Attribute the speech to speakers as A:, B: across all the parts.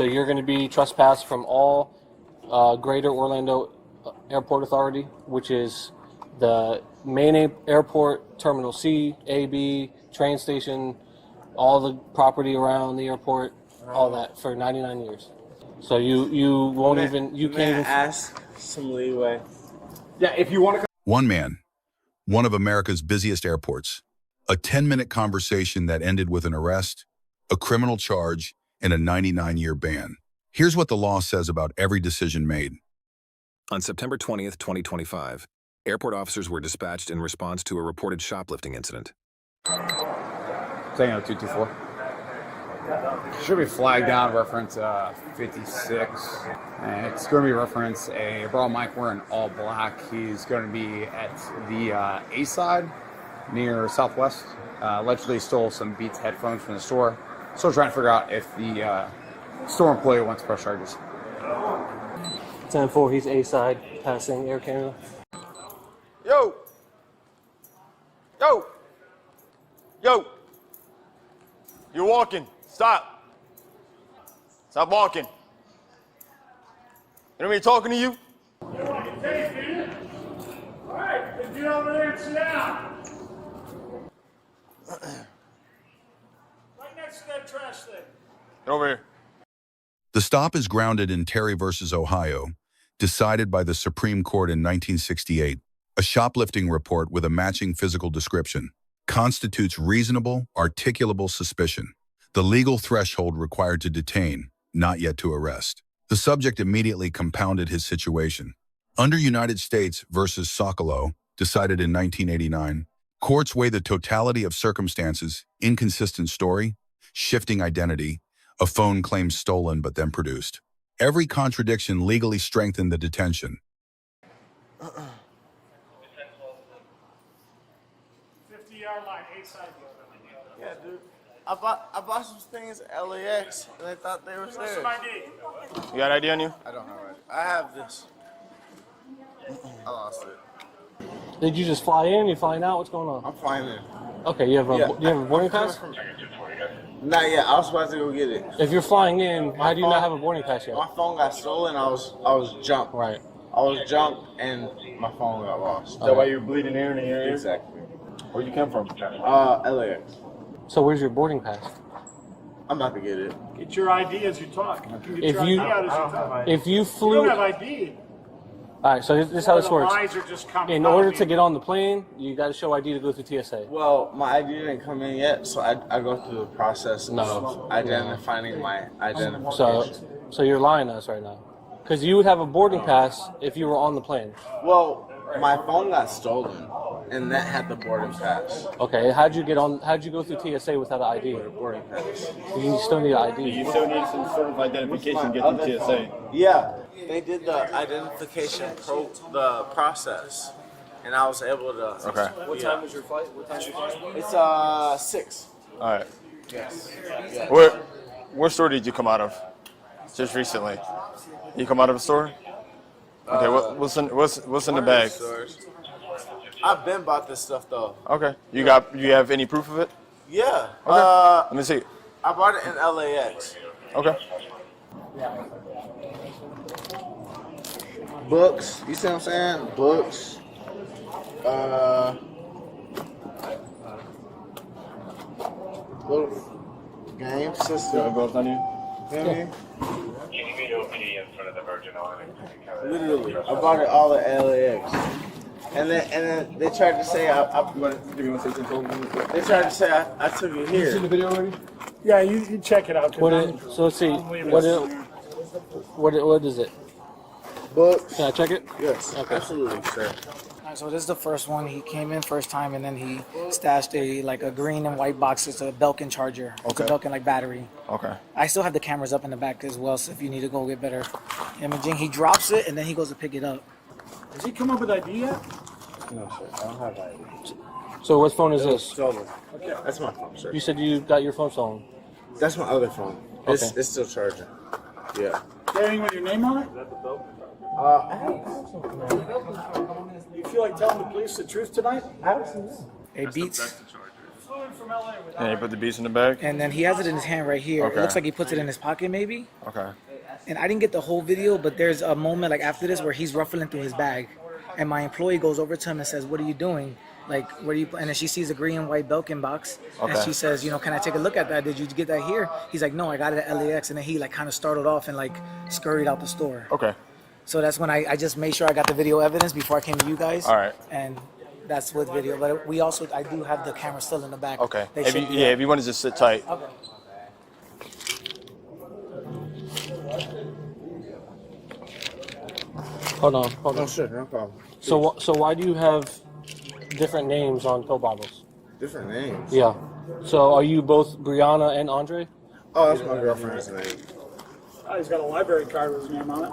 A: So you're going to be trespassed from all Greater Orlando Airport Authority, which is the main airport, Terminal C, A, B, train station, all the property around the airport, all that for 99 years. So you won't even, you can't even
B: ask some leeway.
C: Yeah, if you want to.
D: One man, one of America's busiest airports, a 10-minute conversation that ended with an arrest, a criminal charge, and a 99-year ban. Here's what the law says about every decision made.
E: On September 20th, 2025, airport officers were dispatched in response to a reported shoplifting incident.
C: Saying 224. Should be flagged down reference 56. And it's going to be reference a broad Mike wearing all black. He's going to be at the A side near Southwest. Allegedly stole some Beats headphones from the store. Still trying to figure out if the store employee wants to press charges.
A: 10-4, he's A side, passing Air Canada.
F: Yo! Yo! Yo! You're walking. Stop. Stop walking. You know me talking to you?
G: All right, then get over there and sit down. Right next to that trash thing.
F: Get over here.
D: The stop is grounded in Terry versus Ohio, decided by the Supreme Court in 1968. A shoplifting report with a matching physical description constitutes reasonable, articulable suspicion, the legal threshold required to detain, not yet to arrest. The subject immediately compounded his situation. Under United States versus Sokolow, decided in 1989, courts weigh the totality of circumstances, inconsistent story, shifting identity, a phone claimed stolen but then produced. Every contradiction legally strengthened the detention.
G: 50-yard line, A side.
B: Yeah, dude. I bought some things at LAX and I thought they were
G: What's
B: there.
G: some ID?
F: You got ID on you?
B: I don't have it. I have this. I lost it.
A: Did you just fly in? You flying out? What's going on?
B: I'm flying in.
A: Okay, you have a boarding pass?
B: Not yet. I was about to go get it.
A: If you're flying in, how do you not have a boarding pass yet?
B: My phone got stolen. I was jumped.
A: Right.
B: I was jumped and my phone got lost.
F: Is that why you're bleeding air in the area?
B: Exactly.
F: Where you come from?
B: LAX.
A: So where's your boarding pass?
B: I'm about to get it.
G: Get your ID as you talk. You can get
A: If
G: your
A: you-
G: ID out as you talk.
A: If you
G: You
A: flew...
G: don't have ID.
A: All right, so this is how this
G: The
A: works.
G: lies are just coming
A: In order to get on the plane, you got to show ID to go through TSA.
B: Well, my ID didn't come in yet, so I go through the process
A: No.
B: of identifying my identification.
A: So you're lying to us right now. Because you would have a boarding pass if you were on the plane.
B: Well, my phone got stolen, and that had the boarding pass.
A: Okay, how'd you go through TSA without an ID?
B: Boarding pass.
A: You still need an ID.
F: You still need some sort of identification to get through TSA.
B: Yeah, they did the identification the process, and I was able to.
F: Okay.
A: What time was your flight?
B: It's 6.
F: All right.
B: Yes.
F: What store did you come out of? Just recently. You come out of a store? Okay. What's in the bag?
B: I've been bought this stuff though.
F: Okay. You have any proof of it?
B: Yeah.
F: Okay. Let me see.
B: I bought it in LAX.
F: Okay.
B: Books. You see what I'm saying? Books. Little game system.
F: Goes on you.
B: Can you meet OP in front of the Virgin Islands? Literally, I bought it all at LAX, and then they tried to say They tried to say I took it here.
F: You seen the video already?
G: Yeah, you check it out.
A: So let's see. What is it?
B: Books.
A: Can I check it?
B: Yes,
A: Okay.
B: absolutely, sir.
H: Alright, so this is the first one. He came in first time, and then he stashed a green and white box. It's a Belkin charger. It's a
F: Okay.
H: Belkin battery.
F: Okay.
H: I still have the cameras up in the back as well, so if you need to go get better imaging, he drops it and then he goes to pick it up.
G: Has he come up with ID yet?
B: No, sir, I don't have ID.
A: So what phone is this?
B: Stolen. Okay. That's my phone, sir.
A: You said you got your phone stolen.
B: That's my other phone. It's still charging. Yeah.
G: Got anything with your name on it? You feel like telling the police the truth tonight?
H: It beats.
G: Flew in from LA without.
F: And he put the beats in the bag?
H: And then he has it in his hand right here.
F: Okay.
H: It looks like he puts it in his pocket maybe.
F: Okay.
H: And I didn't get the whole video, but there's a moment like after this where he's ruffling through his bag, and my employee goes over to him and says, "What are you doing? Like, what are you?" And then she sees a green and white Belkin box, and
F: Okay.
H: she says, "You know, can I take a look at that? Did you get that here?" He's like, "No, I got it at LAX." And then he like kind of startled off and like scurried out the store.
F: Okay.
H: So that's when I just made sure I got the video evidence before I came to you guys.
F: All right.
H: And that's with video, but I do have the camera still in the back.
F: Okay.
H: They
F: If you,
H: should be
F: yeah,
H: up.
F: if you want to just sit tight.
H: Okay.
A: Hold on.
B: Oh, sure, no problem.
A: So why do you have different names on pill bottles?
B: Different names.
A: Yeah. So are you both Brianna and Andre?
B: Oh, that's my girlfriend's name.
G: Oh, he's got a library card with his name on it.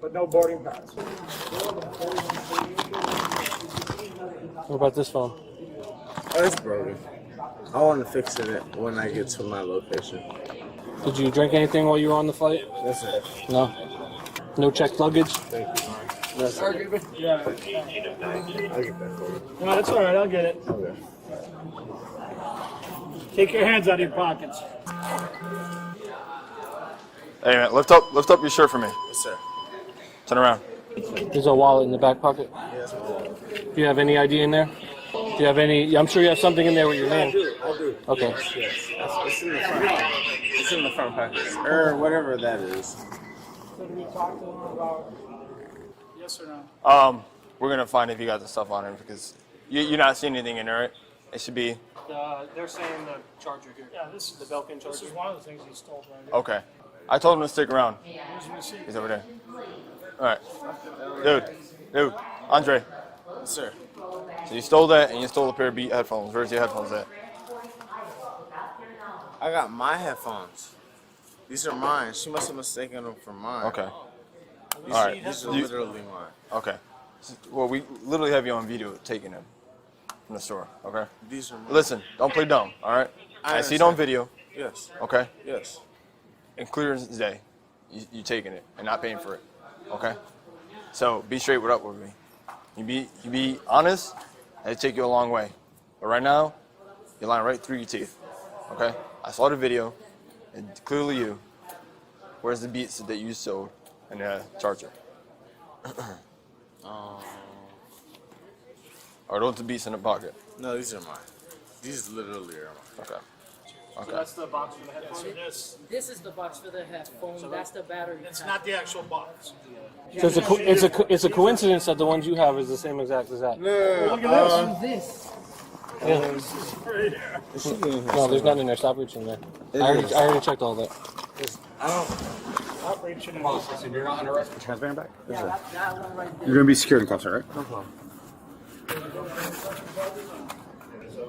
G: But no boarding pass.
A: What about this phone?
B: Oh, it's broken. I want to fix it when I get to my location.
A: Did you drink anything while you were on the flight?
B: That's it.
A: No. No checked luggage?
B: Thank you. That's it.
G: Yeah.
B: I'll get that for you.
G: No, that's all right. I'll get it.
B: Okay.
G: Take your hands out of your pockets.
F: Hey man, lift up your shirt for me.
B: Yes, sir.
F: Turn around.
A: There's a wallet in the back pocket.
B: Yes,
A: Do you have any ID in there? Do you have any? I'm sure you have something in there with your name.
B: I do.
A: Okay.
B: Yes. It's in the front. It's in the front pocket. Or whatever that is.
G: So do we talk to him about yes or no?
F: We're gonna find if you got the stuff on him because you're not seeing anything in there, right? It should be
A: They're saying the charger here.
G: Yeah, this is
A: The Belkin
G: This
A: charger.
G: is one of the things he stole right here.
F: okay. I told him to stick around.
G: Here's the receipt.
F: He's over there. All right, dude, Andre.
B: Yes, sir.
F: So you stole that and you stole a pair of Beat headphones. Where's your headphones at?
B: I got my headphones. These are mine. She must have mistaken them for mine.
F: Okay.
B: These,
F: All right.
B: These are literally mine.
F: Okay. Well, we literally have you on video taking them from the store. Okay.
B: These are mine.
F: Listen, don't play dumb. All right. I see it on video.
B: Yes.
F: Okay.
B: Yes.
F: And clear as day, you taking it and not paying for it. Okay. So be straight up with me. You be honest, and it take you a long way. But right now, you're lying right through your teeth. Okay. I saw the video, and clearly you. Where's the beats that you sold and the charger? Are those the beats in the pocket?
B: No, these are mine. These literally are mine.
F: Okay. Okay.
A: That's the box for the headphones.
G: So this,
I: This is the box for the headphone. That's the battery.
G: it's
I: pack.
G: not the actual box.
A: So it's a coincidence that the ones you have is the same exact as that.
G: Look at
I: This.
A: Yeah.
G: this. Right here.
B: It should be in here.
A: No, there's nothing in there. Stop reaching there. I already checked all that.
G: Stop reaching in.
C: You're not under arrest for transferring back?
I: Yeah, that one right there.
C: You're going to be secured in custody, right?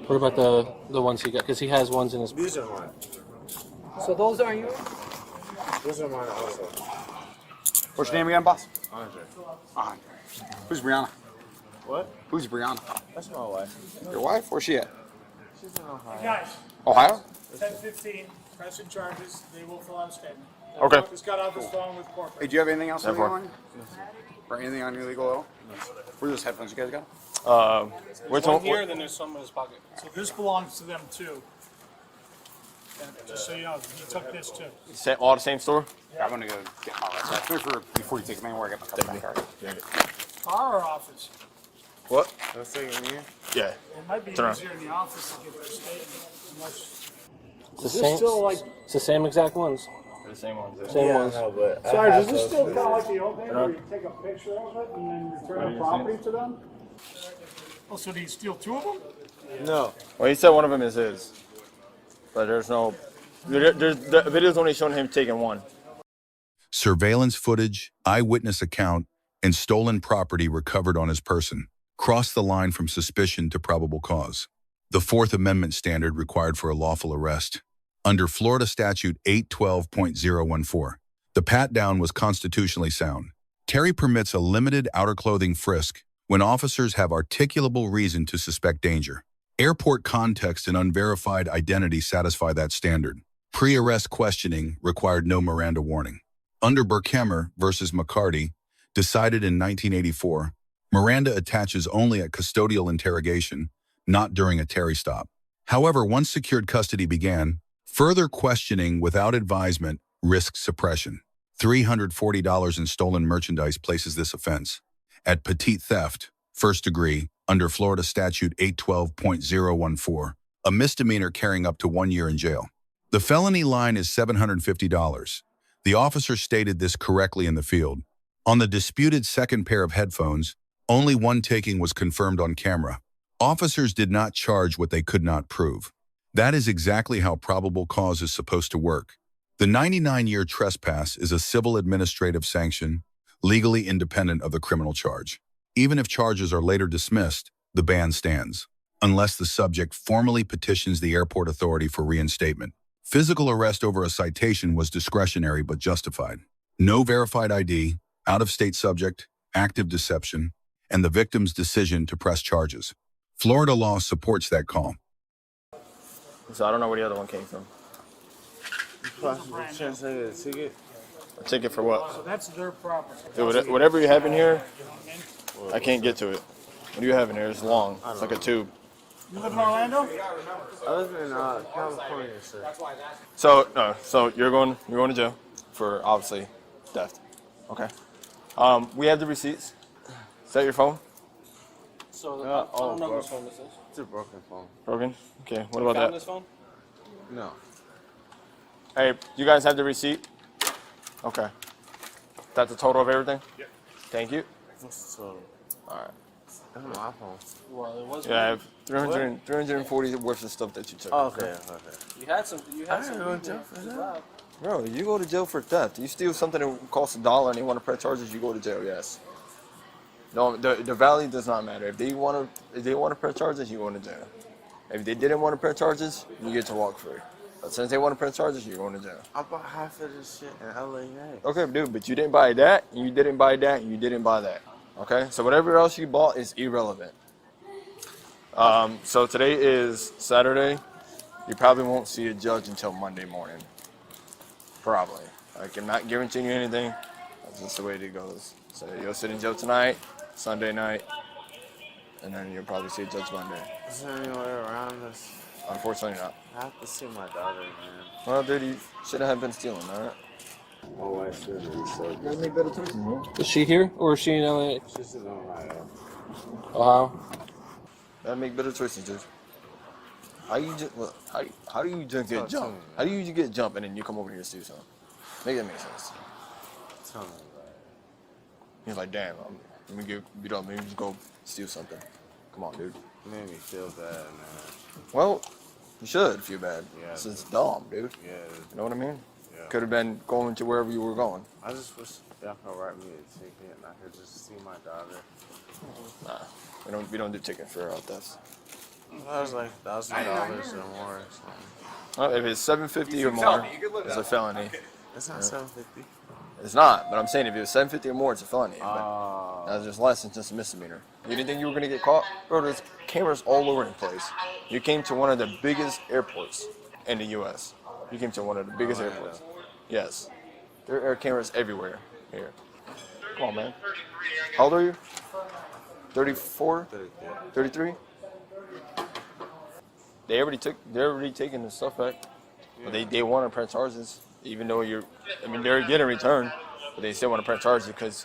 A: What about the ones he got? Because he has ones in his.
B: These are mine.
I: So those are yours?
B: These are mine also.
C: What's your name again, boss?
B: Andre.
C: Andre. Who's Brianna?
B: What?
C: Who's Brianna?
B: That's my wife.
C: Your wife? Where's she at?
B: She's in Ohio.
G: Guys,
C: Ohio?
G: 10:15, pressing charges. They will fill out a statement.
F: Okay.
G: Just got off his phone with
C: Hey,
G: corporate.
C: do you have anything else illegal
F: Therefore.
C: on you? Or anything on your legal at all? Where's those headphones you guys got?
F: Where's
A: One here, then there's some in his pocket.
G: So this belongs to them too. And just so you know, he took this too.
F: all the same store?
C: I'm going to go get my rest. Before you take them anywhere, I get my stuff back. All right?
G: Our office.
F: What?
B: Let's take it in here.
F: Yeah.
G: It might be
F: Turn around.
G: easier in the office to get their statement. Unless,
A: It's the
G: is this
A: same.
G: still like?
A: It's the same exact ones.
F: The same ones.
A: Same
B: Yeah,
A: ones.
B: I know, but I
G: Sorry,
B: have
G: is this
B: those.
G: still kind of like the old days where you take a picture of it and then return the property to them? Oh, so did he steal two of them?
B: No.
F: Well, he said one of them is his, but there's no. The video's only showing him taking one.
D: Surveillance footage, eyewitness account, and stolen property recovered on his person cross the line from suspicion to probable cause. The Fourth Amendment standard required for a lawful arrest. Under Florida Statute 812.014, the pat-down was constitutionally sound. Terry permits a limited outer clothing frisk when officers have articulable reason to suspect danger. Airport context and unverified identity satisfy that standard. Pre-arrest questioning required no Miranda warning. Under Burkhammer versus McCarty, decided in 1984, Miranda attaches only at custodial interrogation not during a Terry stop. However, once secured custody began, further questioning without advisement risks suppression. $340 in stolen merchandise places this offense at Petit theft, first degree, under Florida Statute 812.014, a misdemeanor carrying up to 1 year in jail. The felony line is $750. The officer stated this correctly in the field. On the disputed second pair of headphones, only one taking was confirmed on camera. Officers did not charge what they could not prove. That is exactly how probable cause is supposed to work. The 99-year trespass is a civil administrative sanction, legally independent of the criminal charge. Even if charges are later dismissed, the ban stands, unless the subject formally petitions the airport authority for reinstatement. Physical arrest over a citation was discretionary but justified. No verified ID, out-of-state subject, active deception, and the victim's decision to press charges. Florida law supports that call.
F: So I don't know where the other one came from.
B: Translate a ticket.
F: A ticket for what?
G: So that's their property.
F: Dude, whatever you have in here, I can't get to it. What do you have in here? It's long. It's like a tube.
G: You live in Orlando?
B: I live in California, sir.
F: So you're going to jail for obviously theft. Okay. We have the receipts. Is that your phone?
A: So I don't know whose phone this is.
B: It's a broken phone.
F: Broken? Okay. What about
A: Found
F: that?
A: this phone?
B: No.
F: Hey, you guys have the receipt? Okay. That's the total of everything? Yep. Thank you.
B: What's the total?
F: All right.
B: That's my phone.
A: Well, it was.
F: Yeah, I have 340 worth of stuff that you took.
B: Okay.
A: You had some. You had
B: I
A: some.
B: didn't go to jail for that.
F: Bro, you go to jail for theft. You steal something that costs $1 and they want to press charges, you go to jail, yes. No, the value does not matter. If they want to press charges, you go to jail. If they didn't want to press charges, you get to walk free. But since they want to press charges, you're going to jail.
B: I bought half of this shit in LA.
F: Okay, dude, but you didn't buy that, and you didn't buy that, and you didn't buy that. Okay, so whatever else you bought is irrelevant. So today is Saturday. You probably won't see a judge until Monday morning. Probably. Like, I'm not guaranteeing you anything. That's just the way it goes. So you'll sit in jail tonight, Sunday night, and then you'll probably see a judge Monday.
B: Is there any way around this?
F: Unfortunately not.
B: I have to see my daughter, man.
F: Well, dude, you shouldn't have been stealing, alright?
B: My wife should be so good.
A: Is she here or is she in LA?
B: She's in Ohio.
A: Ohio.
F: Gotta make better choices, dude. How do you just get jumped? How do you get jumped and then you come over here and steal something? Make that make sense.
B: Tell me about it.
F: He's like, damn, let me get beat up. Maybe just go steal something. Come on, dude.
B: It made me feel bad, man.
F: Well, you should feel bad.
B: Yeah.
F: This is dumb, dude.
B: Yeah.
F: You know what I mean?
B: Yeah.
F: Could have been going to wherever you were going.
B: I just wish y'all could write me a ticket and I could just see my daughter.
F: Nah, we don't do ticket for thefts.
B: That was like $1,000 or more or something.
F: Well, if it's $750 or more, it's a felony.
B: It's not $750.
F: It's not, but I'm saying if it was $750 or more, it's a felony. But that's just less than just a misdemeanor. You didn't think you were gonna get caught? Bro, there's cameras all over the place. You came to one of the biggest airports in the U.S. You came to one of the biggest airports. Yes. There are cameras everywhere here. Come on, man. How old are you? 34? 33? They're already taking the stuff back. But they want to press charges, even though they're getting returned, but they still want to press charges because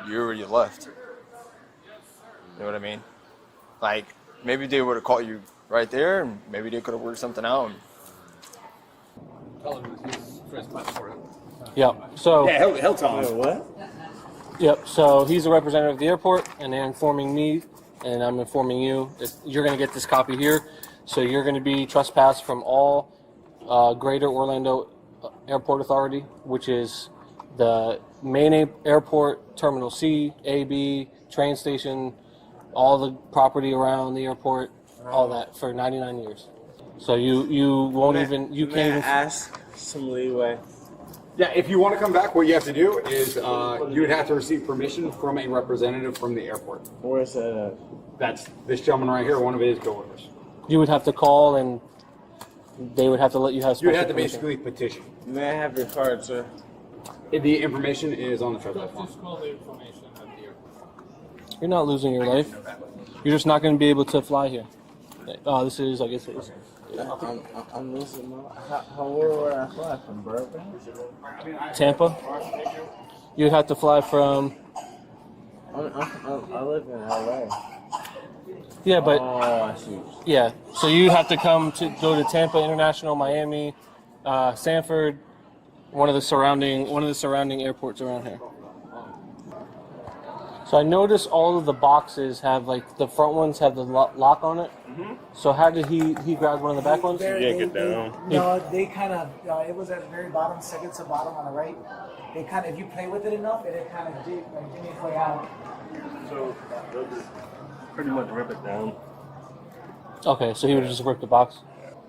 F: you already left. You know what I mean? Like, maybe they would have caught you right there, and maybe they could have worked something out.
A: Yep. So.
C: Yeah, he'll tell him.
B: What?
A: Yep. So he's a representative of the airport, and they're informing me, and I'm informing you that you're going to get this copy here. So you're going to be trespassed from all Greater Orlando Airport Authority, which is the main airport, Terminal C, A, B, train station, all the property around the airport, all that for 99 years. So you won't even, you can't even
B: ask some leeway.
C: Yeah, if you want to come back, what you have to do is you would have to receive permission from a representative from the airport.
B: Where's that at?
C: That's this gentleman right here, one of his coworkers.
A: You would have to call and they would have to let you have
C: You
A: special
C: would have to
A: permission.
C: basically petition.
B: May I have your card, sir?
C: The information is on the trespass form.
A: You're not losing your life. You're just not going to be able to fly here. This is, I guess it was.
B: I'm listening. How would I fly from Burbank?
A: Tampa. You'd have to fly from.
B: I live in LA.
A: Yeah, but
B: Oh, I see.
A: yeah. So you have to go to Tampa International, Miami, Sanford, one of the surrounding airports around here. So I noticed all of the boxes have, like, the front ones have the lock on it. Mm-hmm. So how did he grab one of the back ones?
H: No, they kind of, it was at the very bottom, second to bottom on the right. They kind of, if you play with it enough, it kind of did, like, give me a way out.
J: So they'll just pretty much rip it down.
A: Okay, so he would just rip the box.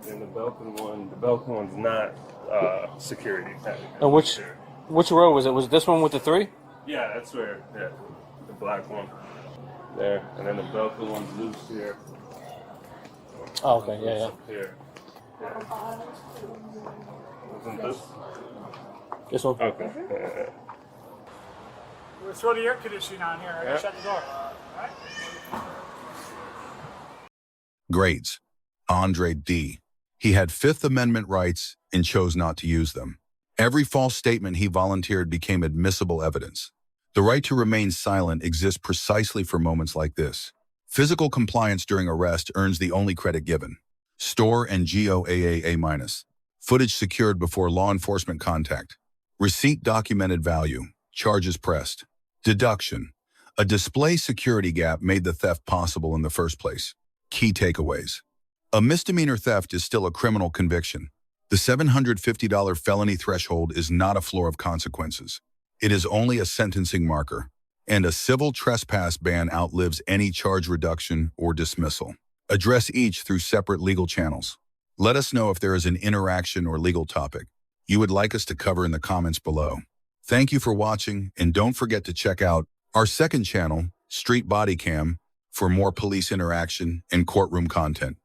J: And the Belkin one's not security.
A: And which row was it? Was it this one with the 3?
J: Yeah, that's where, the black one. There, and then the Belkin one's loose here.
A: Oh, okay, yeah.
J: Up here. Yeah. Wasn't this?
A: This one?
J: Okay.
G: We'll throw the air conditioning on here. I gotta shut the door. All right?
D: Grades. Andre D. He had Fifth Amendment rights and chose not to use them. Every false statement he volunteered became admissible evidence. The right to remain silent exists precisely for moments like this. Physical compliance during arrest earns the only credit given. Store and GOAA-. Footage secured before law enforcement contact. Receipt documented value. Charges pressed. Deduction. A display security gap made the theft possible in the first place. Key takeaways. A misdemeanor theft is still a criminal conviction. The $750 felony threshold is not a floor of consequences. It is only a sentencing marker, and a civil trespass ban outlives any charge reduction or dismissal. Address each through separate legal channels. Let us know if there is an interaction or legal topic you would like us to cover in the comments below. Thank you for watching, and don't forget to check out our second channel, Street Bodycam, for more police interaction and courtroom content.